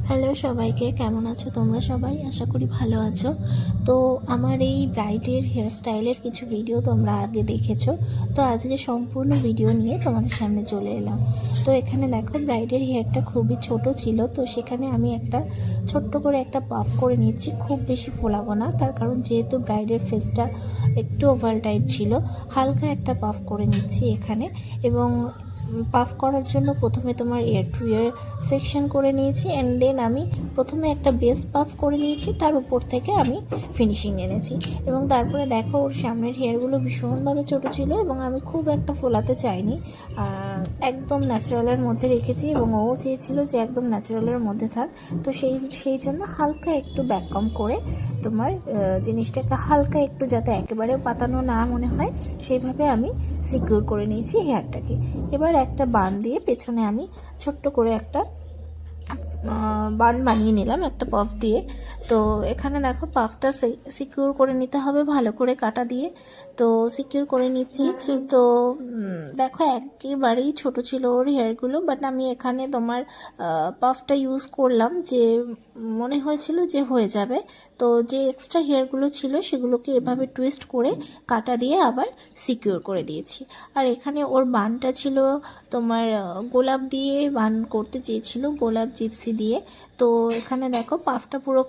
Hello সবাইকে, কেমন আছো তোমরা সবাই? আশা করি ভালো আছো। তো আমার এই ব্রাইডের হেয়ার স্টাইলের কিছু ভিডিও তোমরা আগে দেখেছো, তো আজকে সম্পূর্ণ ভিডিও নিয়ে তোমাদের সামনে চলে এলাম। তো এখানে দেখো, ব্রাইডের হেয়ারটা খুবই ছোট ছিল, তো সেখানে আমি একটা ছোট্ট করে একটা পাফ করে নিচ্ছি। খুব বেশি ফোলাবো না, তার কারণ যেহেতু ব্রাইডের ফেসটা একটু ওভাল টাইপ ছিল, হালকা একটা পাফ করে নিচ্ছি এখানে। এবং পাফ করার জন্য প্রথমে তোমার এয়ার টু ইয়ার সেকশন করে নিয়েছি, অ্যান্ড দেন আমি প্রথমে একটা বেস পাফ করে নিয়েছি, তার উপর থেকে আমি ফিনিশিং এনেছি। এবং তারপরে দেখো, ওর সামনের হেয়ারগুলো ভীষণভাবে ছোটো ছিল এবং আমি খুব একটা ফোলাতে চাইনি, একদম ন্যাচারালের মধ্যে রেখেছি এবং ও চেয়েছিল যে একদম ন্যাচারালের মধ্যে থাক। তো সেই জন্য হালকা একটু ব্যাক কম করে তোমার জিনিসটাকে হালকা একটু, যাতে একেবারে পাতানো না মনে হয়, সেইভাবে আমি সিকিউর করে নিয়েছি হেয়ারটাকে। এবার একটা বান দিয়ে পেছনে আমি ছোট্ট করে একটা বান বানিয়ে নিলাম একটা পাফ দিয়ে। তো এখানে দেখো, পাফটা সিকিউর করে নিতে হবে ভালো করে কাটা দিয়ে। তো সিকিউর করে নিচ্ছি। তো দেখো, একেবারেই ছোট ছিল ওর হেয়ারগুলো, বাট আমি এখানে তোমার পাফটা ইউজ করলাম, যে মনে হয়েছিল যে হয়ে যাবে। তো যে এক্সট্রা হেয়ারগুলো ছিল সেগুলোকে এভাবে টুইস্ট করে কাটা দিয়ে আবার সিকিউর করে দিয়েছি। আর এখানে ওর বানটা ছিল তোমার গোলাপ দিয়ে বান করতে চেয়েছিল, গোলাপ জিপসি দিয়ে। তো এখানে দেখো, পাফটা পুরো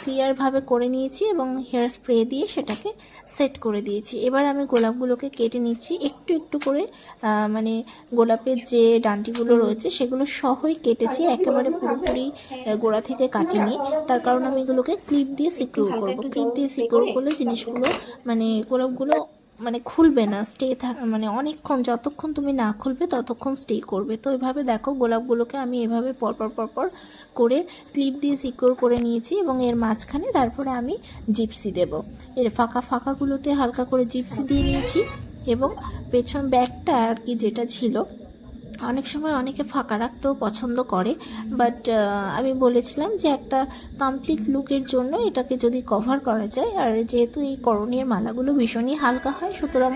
ক্লিয়ারভাবে করে নিয়েছি এবং হেয়ার স্প্রে দিয়ে সেটাকে সেট করে দিয়েছি। এবার আমি গোলাপগুলোকে কেটে নিচ্ছি একটু একটু করে, মানে গোলাপের যে ডান্টিগুলো রয়েছে সেগুলো সহই কেটেছি, একেবারে পুরোপুরি গোড়া থেকে কাটিনি। তার কারণ আমি এগুলোকে ক্লিপ দিয়ে সিকিউর করবো। ক্লিপ দিয়ে সিকিউর করলে জিনিসগুলো, মানে গোলাপগুলো খুলবে না, অনেকক্ষণ, যতক্ষণ তুমি না খুলবে ততক্ষণ স্টে করবে। তো এভাবে দেখো, গোলাপগুলোকে আমি এভাবে পরপর করে ক্লিপ দিয়ে সিকিউর করে নিয়েছি এবং এর মাঝখানে তারপরে আমি জিপসি দেব। এর ফাঁকাগুলোতে হালকা করে জিপসি দিয়ে নিয়েছি। এবং পেছন ব্যাগটা আর কি, যেটা ছিল, অনেক সময় অনেকে ফাঁকা রাখতেও পছন্দ করে, বাট আমি বলেছিলাম যে একটা কমপ্লিট লুকের জন্য এটাকে যদি কভার করা যায়, আর যেহেতু এই করণীয় মালাগুলো ভীষণই হালকা হয়, সুতরাং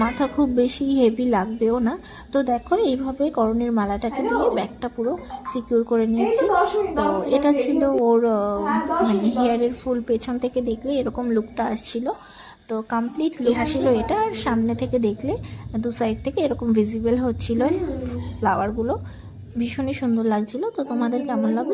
মাথা খুব বেশি হেভি লাগবেও না। তো দেখো, এইভাবে করণীয় মালাটাকে দিয়ে ব্যাগটা পুরো সিকিউর করে নিয়েছি। তো এটা ছিল ওর হেয়ারের ফুল। পেছন থেকে দেখলে এরকম লুকটা আসছিল। তো কমপ্লিট লুক ছিল এটা। আর সামনে থেকে দেখলে দু সাইড থেকে এরকম ভিজিবল হচ্ছিল ফ্লাওয়ারগুলো, ভীষণই সুন্দর লাগছিল। তো তোমাদের কেমন লাগলো?